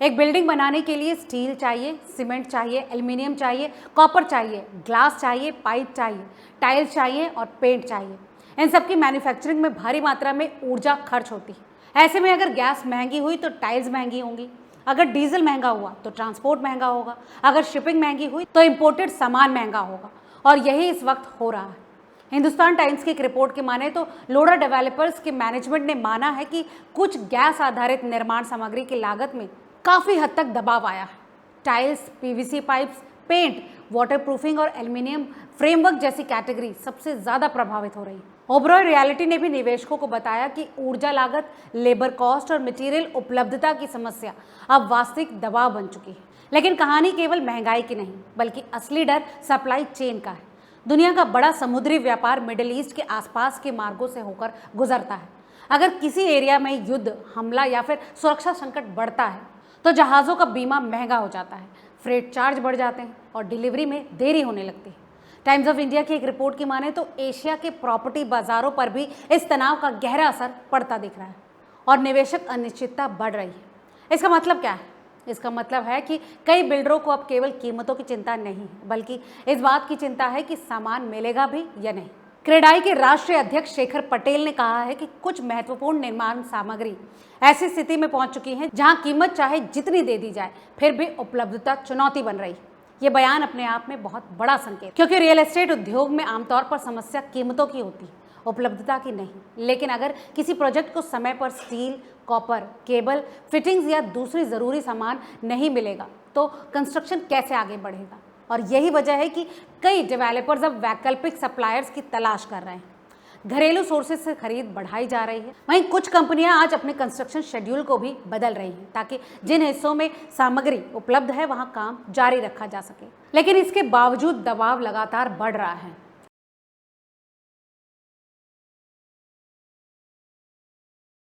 एक बिल्डिंग बनाने के लिए स्टील चाहिए, सीमेंट चाहिए, एल्युमिनियम चाहिए, कॉपर चाहिए, ग्लास चाहिए, पाइप चाहिए, टाइल्स चाहिए और पेंट चाहिए। इन सब की मैन्युफैक्चरिंग में भारी मात्रा में ऊर्जा खर्च होती है। ऐसे में अगर गैस महंगी हुई तो टाइल्स महंगी होंगी, अगर डीजल महंगा हुआ तो ट्रांसपोर्ट महंगा होगा, अगर शिपिंग महंगी हुई तो इंपोर्टेड सामान महंगा होगा। और यही इस वक्त हो रहा है। हिंदुस्तान टाइम्स की एक रिपोर्ट के माने तो लोढ़ा डेवलपर्स के मैनेजमेंट ने माना है कि कुछ गैस आधारित निर्माण सामग्री की लागत में काफ़ी हद तक दबाव आया है। Tiles, PVC pipes, paint, waterproofing और एल्युमिनियम फ्रेमवर्क जैसी कैटेगरी सबसे ज़्यादा प्रभावित हो रही है। ओबरॉय रियलिटी ने भी निवेशकों को बताया कि ऊर्जा लागत, लेबर कॉस्ट और मटेरियल उपलब्धता की समस्या अब वास्तविक दबाव बन चुकी है। लेकिन कहानी केवल महंगाई की नहीं, बल्कि असली डर सप्लाई चेन का है। दुनिया का बड़ा समुद्री व्यापार मिडिल ईस्ट के आसपास के मार्गों से होकर गुजरता है। अगर किसी एरिया में युद्ध, हमला या फिर सुरक्षा संकट बढ़ता है तो जहाज़ों का बीमा महंगा हो जाता है, फ्रेट चार्ज बढ़ जाते हैं और डिलीवरी में देरी होने लगती है। टाइम्स ऑफ इंडिया की एक रिपोर्ट की माने तो एशिया के प्रॉपर्टी बाजारों पर भी इस तनाव का गहरा असर पड़ता दिख रहा है और निवेशक अनिश्चितता बढ़ रही है। इसका मतलब क्या है? इसका मतलब है कि कई बिल्डरों को अब केवल कीमतों की चिंता नहीं है, बल्कि इस बात की चिंता है कि सामान मिलेगा भी या नहीं। क्रेडाई के राष्ट्रीय अध्यक्ष शेखर पटेल ने कहा है कि कुछ महत्वपूर्ण निर्माण सामग्री ऐसी स्थिति में पहुंच चुकी है जहां कीमत चाहे जितनी दे दी जाए फिर भी उपलब्धता चुनौती बन रही है। ये बयान अपने आप में बहुत बड़ा संकेत, क्योंकि रियल एस्टेट उद्योग में आमतौर पर समस्या कीमतों की होती है, उपलब्धता की नहीं। लेकिन अगर किसी प्रोजेक्ट को समय पर स्टील, कॉपर, केबल, फिटिंग्स या दूसरी ज़रूरी सामान नहीं मिलेगा तो कंस्ट्रक्शन कैसे आगे बढ़ेगा? और यही वजह है कि कई डेवलपर्स अब वैकल्पिक सप्लायर्स की तलाश कर रहे हैं। घरेलू सोर्सेज से खरीद बढ़ाई जा रही है। वहीं कुछ कंपनियां आज अपने कंस्ट्रक्शन शेड्यूल को भी बदल रही हैं ताकि जिन हिस्सों में सामग्री उपलब्ध है वहां काम जारी रखा जा सके। लेकिन इसके बावजूद दबाव लगातार बढ़ रहा है।